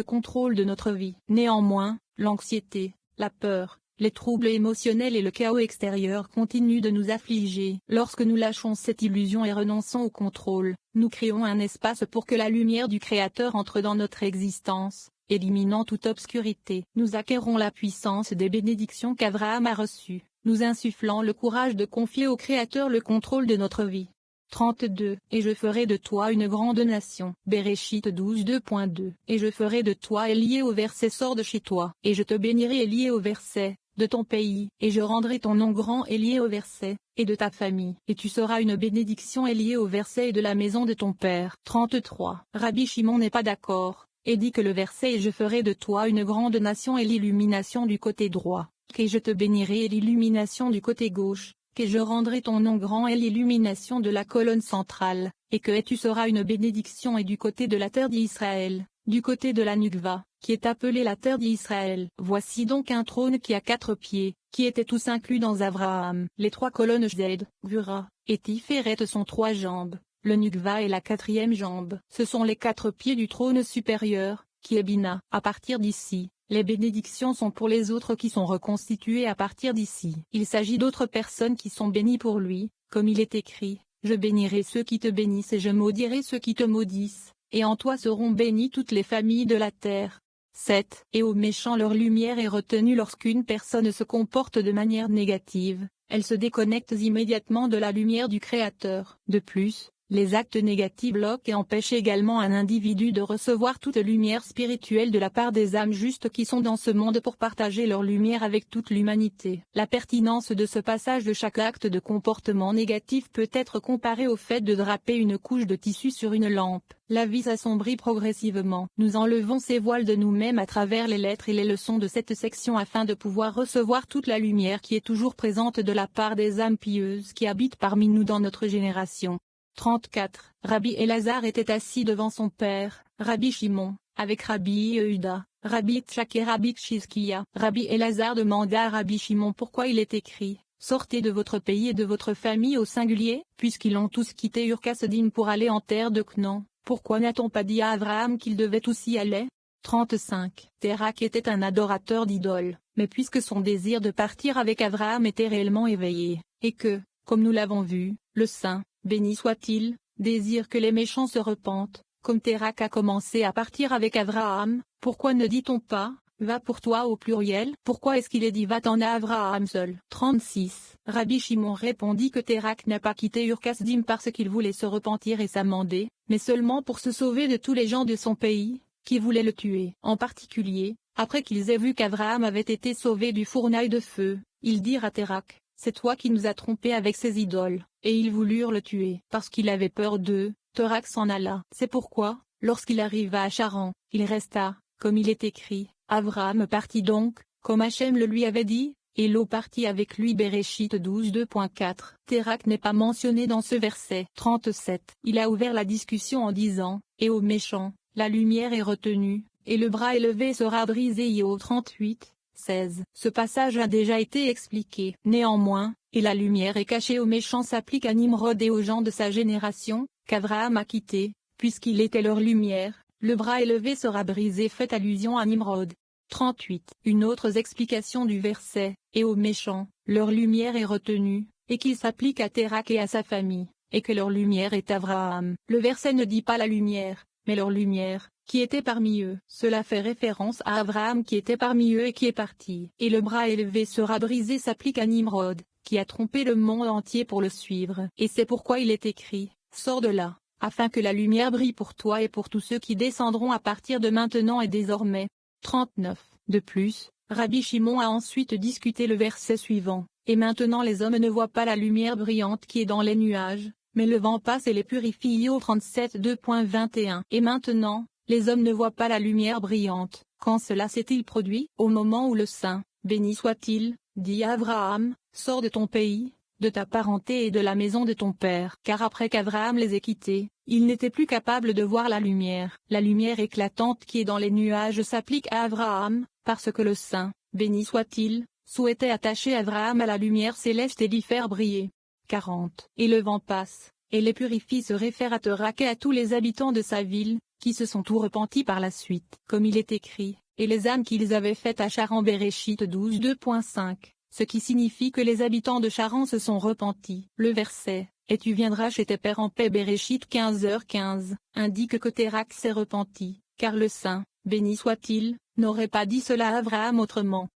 le contrôle de notre vie. Néanmoins, l'anxiété, la peur, les troubles émotionnels et le chaos extérieur continuent de nous affliger. Lorsque nous lâchons cette illusion et renonçons au contrôle, nous créons un espace pour que la lumière du Créateur entre dans notre existence, éliminant toute obscurité. Nous acquérons la puissance des bénédictions qu'Abraham a reçues, nous insufflant le courage de confier au Créateur le contrôle de notre vie. 32. Et je ferai de toi une grande nation. Béréchit 12 2.2. Et je ferai de toi et lié au verset sort de chez toi. Et je te bénirai et lié au verset de ton pays. Et je rendrai ton nom grand et lié au verset et de ta famille. Et tu seras une bénédiction et lié au verset et de la maison de ton père. 33. Rabbi Shimon n'est pas d'accord, et dit que le verset et je ferai de toi une grande nation et l'illumination du côté droit, que je te bénirai et l'illumination du côté gauche, que je rendrai ton nom grand et l'illumination de la colonne centrale, et que tu seras une bénédiction et du côté de la terre d'Israël, du côté de la Nukva, qui est appelée la terre d'Israël. Voici donc un trône qui a 4 pieds, qui étaient tous inclus dans Abraham. Les 3 colonnes Zed, Gvura, et Tiferet sont 3 jambes, le Nukva est la 4e jambe. Ce sont les 4 pieds du trône supérieur, qui est Bina. À partir d'ici, les bénédictions sont pour les autres qui sont reconstitués à partir d'ici. Il s'agit d'autres personnes qui sont bénies pour lui, comme il est écrit, « Je bénirai ceux qui te bénissent et je maudirai ceux qui te maudissent, et en toi seront bénies toutes les familles de la terre. » 7. Et aux méchants leur lumière est retenue lorsqu'une personne se comporte de manière négative, elle se déconnecte immédiatement de la lumière du Créateur. De plus, les actes négatifs bloquent et empêchent également un individu de recevoir toute lumière spirituelle de la part des âmes justes qui sont dans ce monde pour partager leur lumière avec toute l'humanité. La pertinence de ce passage de chaque acte de comportement négatif peut être comparée au fait de draper une couche de tissu sur une lampe. La vie s'assombrit progressivement. Nous enlevons ces voiles de nous-mêmes à travers les lettres et les leçons de cette section afin de pouvoir recevoir toute la lumière qui est toujours présente de la part des âmes pieuses qui habitent parmi nous dans notre génération. 34. Rabbi Elazar était assis devant son père, Rabbi Shimon, avec Rabbi Yehuda, Rabbi Tchak et Rabbi Chizkiya. Rabbi Elazar demanda à Rabbi Shimon pourquoi il est écrit « Sortez de votre pays et de votre famille au singulier » puisqu'ils ont tous quitté Ur-Kasdim pour aller en terre de Canaan. Pourquoi n'a-t-on pas dit à Abraham qu'il devait aussi aller? 35. Térak était un adorateur d'idoles, mais puisque son désir de partir avec Abraham était réellement éveillé, et que, comme nous l'avons vu, le saint, béni soit-il, désire que les méchants se repentent, comme Térak a commencé à partir avec Abraham, pourquoi ne dit-on pas, va pour toi au pluriel? Pourquoi est-ce qu'il est dit va-t'en à Abraham seul? 36. Rabbi Shimon répondit que Térak n'a pas quitté Ur-Kasdim parce qu'il voulait se repentir et s'amender, mais seulement pour se sauver de tous les gens de son pays, qui voulaient le tuer. En particulier, après qu'ils aient vu qu'Abraham avait été sauvé du fournail de feu, ils dirent à Térak, c'est toi qui nous as trompés avec ces idoles, et ils voulurent le tuer. Parce qu'il avait peur d'eux, Térak s'en alla. C'est pourquoi, lorsqu'il arriva à Charan, il resta, comme il est écrit, Abraham partit donc, comme Hachem le lui avait dit, et Lot partit avec lui. Béréchit 12 2.4. Térak n'est pas mentionné dans ce verset. 37. Il a ouvert la discussion en disant, et aux méchants, la lumière est retenue, et le bras élevé sera brisé. Io 38. 16. Ce passage a déjà été expliqué. Néanmoins, et la lumière est cachée aux méchants s'applique à Nimrod et aux gens de sa génération, qu'Abraham a quitté, puisqu'il était leur lumière, le bras élevé sera brisé fait allusion à Nimrod. 38. Une autre explication du verset, et aux méchants, leur lumière est retenue, et qu'il s'applique à Térak et à sa famille, et que leur lumière est Abraham. Le verset ne dit pas la lumière, mais leur lumière, qui était parmi eux. Cela fait référence à Abraham qui était parmi eux et qui est parti. Et le bras élevé sera brisé s'applique à Nimrod, qui a trompé le monde entier pour le suivre. Et c'est pourquoi il est écrit, sors de là, afin que la lumière brille pour toi et pour tous ceux qui descendront à partir de maintenant et désormais. 39. De plus, Rabbi Shimon a ensuite discuté le verset suivant, et maintenant les hommes ne voient pas la lumière brillante qui est dans les nuages, mais le vent passe et les purifie. Io 37 2.21. Et maintenant, les hommes ne voient pas la lumière brillante. Quand cela s'est-il produit? Au moment où le saint, béni soit-il, dit à Abraham, sors de ton pays, de ta parenté et de la maison de ton père. Car après qu'Abraham les ait quittés, il n'était plus capable de voir la lumière. La lumière éclatante qui est dans les nuages s'applique à Abraham, parce que le saint, béni soit-il, souhaitait attacher Abraham à la lumière céleste et l'y faire briller. 40. Et le vent passe, et les purifie se réfère à Térak et à tous les habitants de sa ville, qui se sont tout repentis par la suite. Comme il est écrit, et les âmes qu'ils avaient faites à Charan Béréchit 12 2.5, ce qui signifie que les habitants de Charan se sont repentis. Le verset, et tu viendras chez tes pères en paix Béréchit 15h15, indique que Térak s'est repenti, car le saint, béni soit-il, n'aurait pas dit cela à Abraham autrement.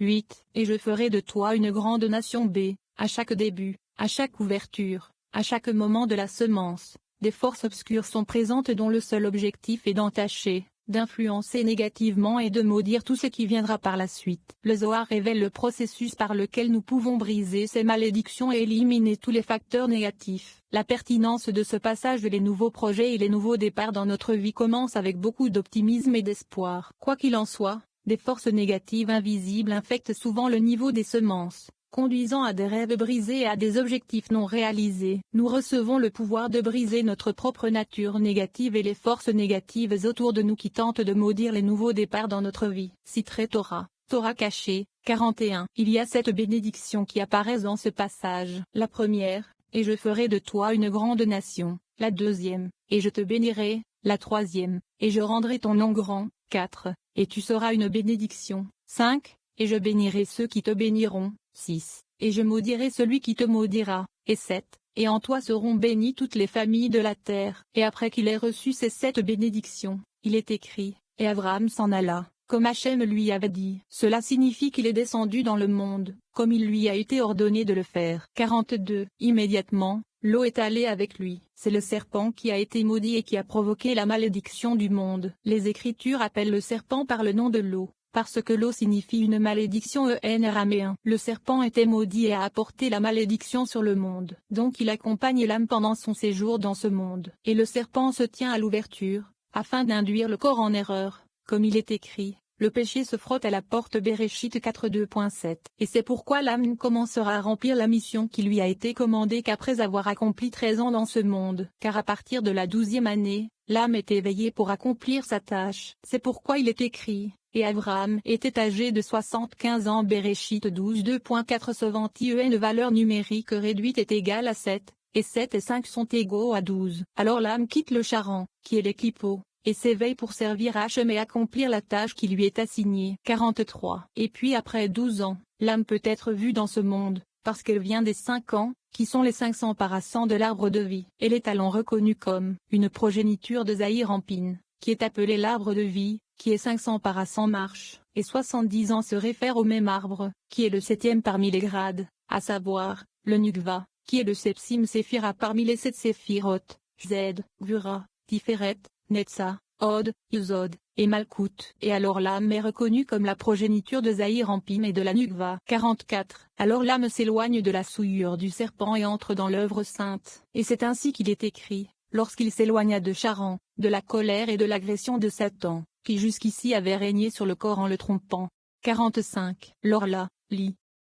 8. Et je ferai de toi une grande nation B, à chaque début, à chaque ouverture, à chaque moment de la semence, des forces obscures sont présentes dont le seul objectif est d'entacher, d'influencer négativement et de maudire tout ce qui viendra par la suite. Le Zohar révèle le processus par lequel nous pouvons briser ces malédictions et éliminer tous les facteurs négatifs. La pertinence de ce passage de les nouveaux projets et les nouveaux départs dans notre vie commence avec beaucoup d'optimisme et d'espoir. Quoi qu'il en soit, des forces négatives invisibles infectent souvent le niveau des semences, conduisant à des rêves brisés et à des objectifs non réalisés. Nous recevons le pouvoir de briser notre propre nature négative et les forces négatives autour de nous qui tentent de maudire les nouveaux départs dans notre vie. Citerai Torah, Torah cachée, 41. Il y a 7 bénédictions qui apparaissent dans ce passage. La première, et je ferai de toi une grande nation. La deuxième, et je te bénirai. La troisième, et je rendrai ton nom grand. 4. Et tu seras une bénédiction. 5. Et je bénirai ceux qui te béniront. 6. Et je maudirai celui qui te maudira. Et 7. Et en toi seront bénies toutes les familles de la terre. Et après qu'il ait reçu ces 7 bénédictions, il est écrit, et Abraham s'en alla, comme Hachem lui avait dit. Cela signifie qu'il est descendu dans le monde, comme il lui a été ordonné de le faire. 42. Immédiatement, l'eau est allée avec lui. C'est le serpent qui a été maudit et qui a provoqué la malédiction du monde. Les Écritures appellent le serpent par le nom de l'eau, parce que l'eau signifie une malédiction araméen. Le serpent était maudit et a apporté la malédiction sur le monde. Donc il accompagne l'âme pendant son séjour dans ce monde. Et le serpent se tient à l'ouverture, afin d'induire le corps en erreur, comme il est écrit. Le péché se frotte à la porte Béréchit 4.2.7. Et c'est pourquoi l'âme ne commencera à remplir la mission qui lui a été commandée qu'après avoir accompli 13 ans dans ce monde. Car à partir de la 12e année, l'âme est éveillée pour accomplir sa tâche. C'est pourquoi il est écrit, et Abraham était âgé de 75 ans. Béréchit 12.2.4. Sovanti une valeur numérique réduite est égale à 7, et 7 et 5 sont égaux à 12. Alors l'âme quitte le Charan, qui est l'équipo, et s'éveille pour servir Hachem et accomplir la tâche qui lui est assignée. 43. Et puis après 12 ans, l'âme peut être vue dans ce monde, parce qu'elle vient des 5 ans, qui sont les 500 parasangs de l'arbre de vie. Elle est alors reconnue comme une progéniture de Zahir Ampin, qui est appelée l'arbre de vie, qui est 500 parasangs marche, et 70 ans se réfèrent au même arbre, qui est le 7e parmi les grades, à savoir, le Nukva, qui est le sepsim séphira parmi les 7 séphirotes, Zed, Gvura, Tiferet, Netza, Od, Yuzod, et Malkout. Et alors l'âme est reconnue comme la progéniture de Zahir Ampim et de la Nukva. 44. Alors l'âme s'éloigne de la souillure du serpent et entre dans l'œuvre sainte. Et c'est ainsi qu'il est écrit, lorsqu'il s'éloigna de Charan, de la colère et de l'agression de Satan, qui jusqu'ici avait régné sur le corps en le trompant. 45. L'orla,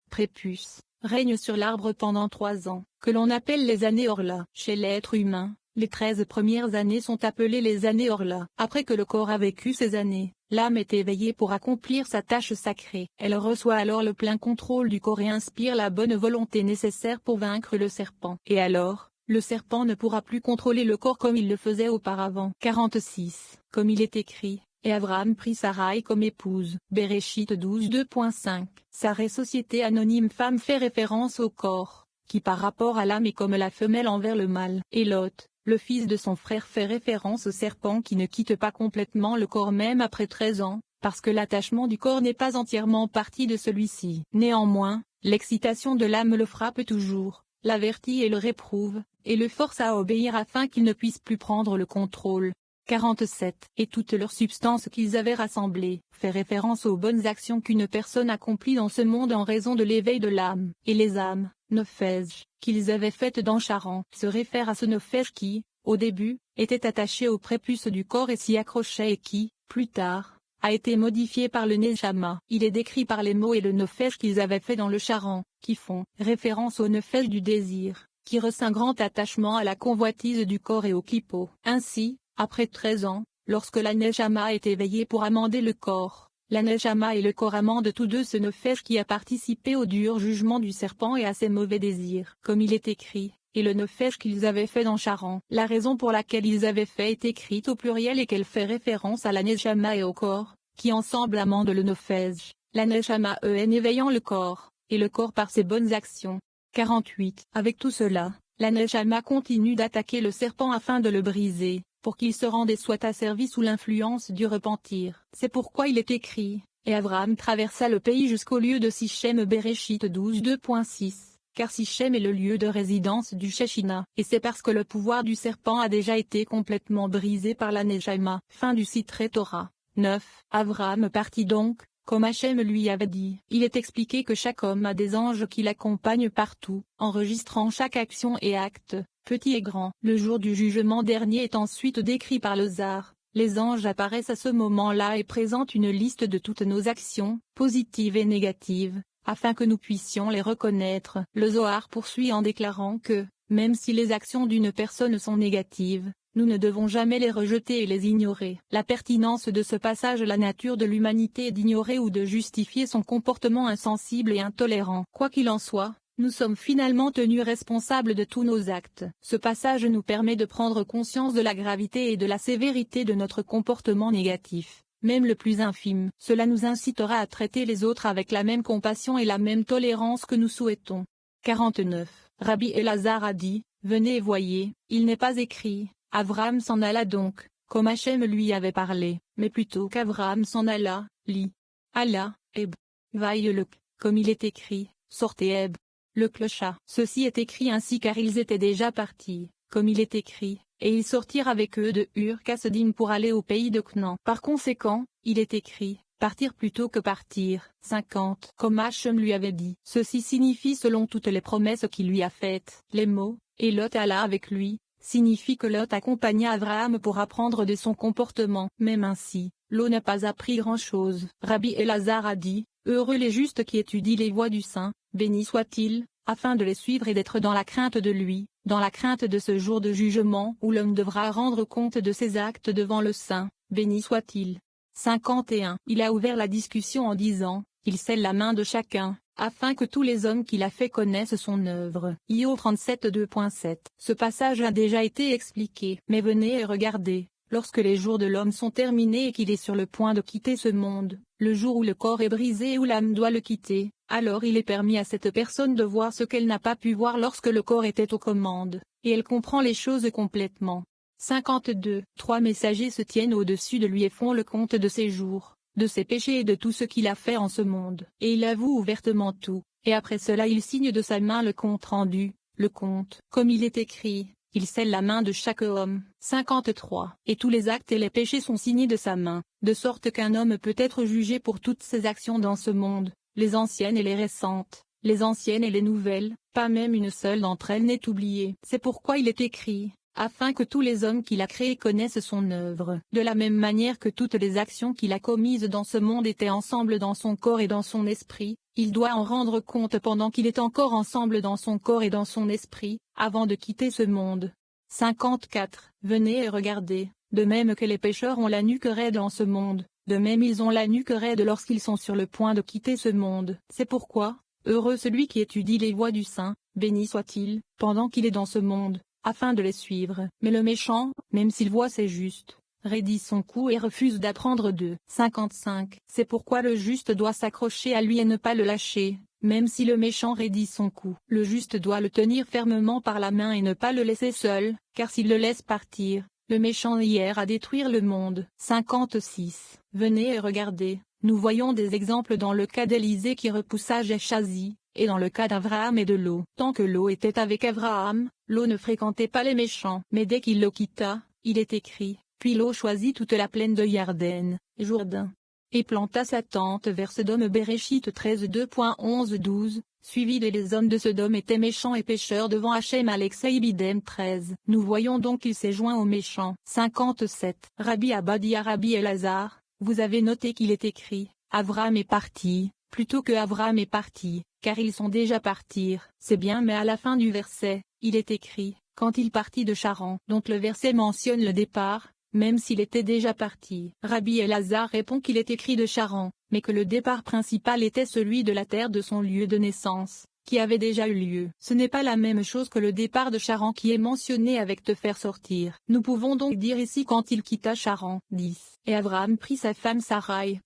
prépuce, règne sur l'arbre pendant 3 ans, que l'on appelle les années Orla. Chez l'être humain, les 13 premières années sont appelées les années Orla. Après que le corps a vécu ces années, l'âme est éveillée pour accomplir sa tâche sacrée. Elle reçoit alors le plein contrôle du corps et inspire la bonne volonté nécessaire pour vaincre le serpent. Et alors, le serpent ne pourra plus contrôler le corps comme il le faisait auparavant. 46. Comme il est écrit, et Abraham prit Sarai comme épouse. Béréchit 12.2.5. Sarah société anonyme femme fait référence au corps, qui par rapport à l'âme est comme la femelle envers le mâle. Et Lot, le fils de son frère fait référence au serpent qui ne quitte pas complètement le corps même après 13 ans, parce que l'attachement du corps n'est pas entièrement parti de celui-ci. Néanmoins, l'excitation de l'âme le frappe toujours, l'avertit et le réprouve, et le force à obéir afin qu'il ne puisse plus prendre le contrôle. 47. Et toute leur substance qu'ils avaient rassemblée, fait référence aux bonnes actions qu'une personne accomplit dans ce monde en raison de l'éveil de l'âme. Et les âmes, Nefesh, qu'ils avaient faites dans Charan, se réfèrent à ce Nefesh qui, au début, était attaché au prépuce du corps et s'y accrochait et qui, plus tard, a été modifié par le Neshama. Il est décrit par les mots et le Nefesh qu'ils avaient fait dans le Charan, qui font référence au Nefesh du désir, qui ressent un grand attachement à la convoitise du corps et au clipo. Ainsi, après 13 ans, lorsque la Neshama est éveillée pour amender le corps, la Neshama et le corps amendent tous deux ce Nefesh qui a participé au dur jugement du serpent et à ses mauvais désirs. Comme il est écrit, et le Nofège qu'ils avaient fait dans Charan. La raison pour laquelle ils avaient fait est écrite au pluriel et qu'elle fait référence à la Neshama et au corps, qui ensemble amendent le Nofège, la Neshama en éveillant le corps, et le corps par ses bonnes actions. 48. Avec tout cela, la Neshama continue d'attaquer le serpent afin de le briser, pour qu'il se rende et soit asservi sous l'influence du repentir. C'est pourquoi il est écrit, et Abraham traversa le pays jusqu'au lieu de Sichem Bereshit 12 2.6, car Sichem est le lieu de résidence du Shechina, et c'est parce que le pouvoir du serpent a déjà été complètement brisé par la Neshama. Fin du Sitré Torah. 9. Abraham partit donc, comme Hachem lui avait dit. Il est expliqué que chaque homme a des anges qui l'accompagnent partout, enregistrant chaque action et acte, petit et grand. Le jour du jugement dernier est ensuite décrit par le Zohar. Les anges apparaissent à ce moment-là et présentent une liste de toutes nos actions, positives et négatives, afin que nous puissions les reconnaître. Le Zohar poursuit en déclarant que, même si les actions d'une personne sont négatives, nous ne devons jamais les rejeter et les ignorer. La pertinence de ce passage: la nature de l'humanité est d'ignorer ou de justifier son comportement insensible et intolérant. Quoi qu'il en soit, nous sommes finalement tenus responsables de tous nos actes. Ce passage nous permet de prendre conscience de la gravité et de la sévérité de notre comportement négatif, même le plus infime. Cela nous incitera à traiter les autres avec la même compassion et la même tolérance que nous souhaitons. 49. Rabbi Elazar a dit, « Venez et voyez, il n'est pas écrit, Abraham s'en alla donc, comme Hachem lui avait parlé, mais plutôt qu'Abraham s'en alla, lit. Allah, Eb. Vaille-le, comme il est écrit, sortez Eb. Le clocha. Ceci est écrit ainsi car ils étaient déjà partis, comme il est écrit, et ils sortirent avec eux de Ur-Kasdim pour aller au pays de Canaan. Par conséquent, il est écrit, partir plutôt que partir. 50. Comme Hachem lui avait dit. Ceci signifie selon toutes les promesses qu'il lui a faites. Les mots, et Lot alla avec lui, signifie que Lot accompagna Abraham pour apprendre de son comportement. Même ainsi, Lot n'a pas appris grand-chose. Rabbi Elazar a dit, heureux les justes qui étudient les voies du Saint, béni soit-il, afin de les suivre et d'être dans la crainte de lui, dans la crainte de ce jour de jugement où l'homme devra rendre compte de ses actes devant le Saint, béni soit-il. 51. Il a ouvert la discussion en disant, il scelle la main de chacun, afin que tous les hommes qu'il a fait connaissent son œuvre. Io 37 2.7. Ce passage a déjà été expliqué. Mais venez et regardez, lorsque les jours de l'homme sont terminés et qu'il est sur le point de quitter ce monde, le jour où le corps est brisé et où l'âme doit le quitter, alors il est permis à cette personne de voir ce qu'elle n'a pas pu voir lorsque le corps était aux commandes, et elle comprend les choses complètement. 52. Trois messagers se tiennent au-dessus de lui et font le compte de ses jours, de ses péchés et de tout ce qu'il a fait en ce monde. Et il avoue ouvertement tout, et après cela il signe de sa main le compte rendu, le compte. Comme il est écrit, il scelle la main de chaque homme. 53. Et tous les actes et les péchés sont signés de sa main, de sorte qu'un homme peut être jugé pour toutes ses actions dans ce monde, les anciennes et les récentes, les anciennes et les nouvelles, pas même une seule d'entre elles n'est oubliée. C'est pourquoi il est écrit, afin que tous les hommes qu'il a créés connaissent son œuvre. De la même manière que toutes les actions qu'il a commises dans ce monde étaient ensemble dans son corps et dans son esprit, il doit en rendre compte pendant qu'il est encore ensemble dans son corps et dans son esprit, avant de quitter ce monde. 54. Venez et regardez, de même que les pécheurs ont la nuque raide en ce monde, de même ils ont la nuque raide lorsqu'ils sont sur le point de quitter ce monde. C'est pourquoi, heureux celui qui étudie les voies du Saint, béni soit-il, pendant qu'il est dans ce monde, afin de les suivre. Mais le méchant, même s'il voit ses justes, raidit son cou et refuse d'apprendre d'eux. 55. C'est pourquoi le juste doit s'accrocher à lui et ne pas le lâcher, même si le méchant raidit son cou. Le juste doit le tenir fermement par la main et ne pas le laisser seul, car s'il le laisse partir, le méchant ira à détruire le monde. 56. Venez et regardez, nous voyons des exemples dans le cas d'Élisée qui repoussa Gehazi, et dans le cas d'Abraham et de Lot. Tant que Lot était avec Abraham, Lot ne fréquentait pas les méchants. Mais dès qu'il le quitta, il est écrit, puis Lot choisit toute la plaine de Yarden, Jourdain, et planta sa tente vers Sodome. Bereshit 13 2.11-12, suivi de les hommes de Sodome étaient méchants et pécheurs devant Hachem. Alexei Bidem 13. Nous voyons donc qu'il s'est joint aux méchants. 57. Rabbi Abba dit à Rabbi Elazar, vous avez noté qu'il est écrit, Abraham est parti, plutôt que Abraham est parti, car ils sont déjà partis. C'est bien, mais à la fin du verset, il est écrit, quand il partit de Charan. Donc le verset mentionne le départ, même s'il était déjà parti. Rabbi Elazar répond qu'il est écrit de Charan, mais que le départ principal était celui de la terre de son lieu de naissance, qui avait déjà eu lieu. Ce n'est pas la même chose que le départ de Charan qui est mentionné avec te faire sortir. Nous pouvons donc dire ici quand il quitta Charan. 10. Et Abraham prit sa femme Sarai,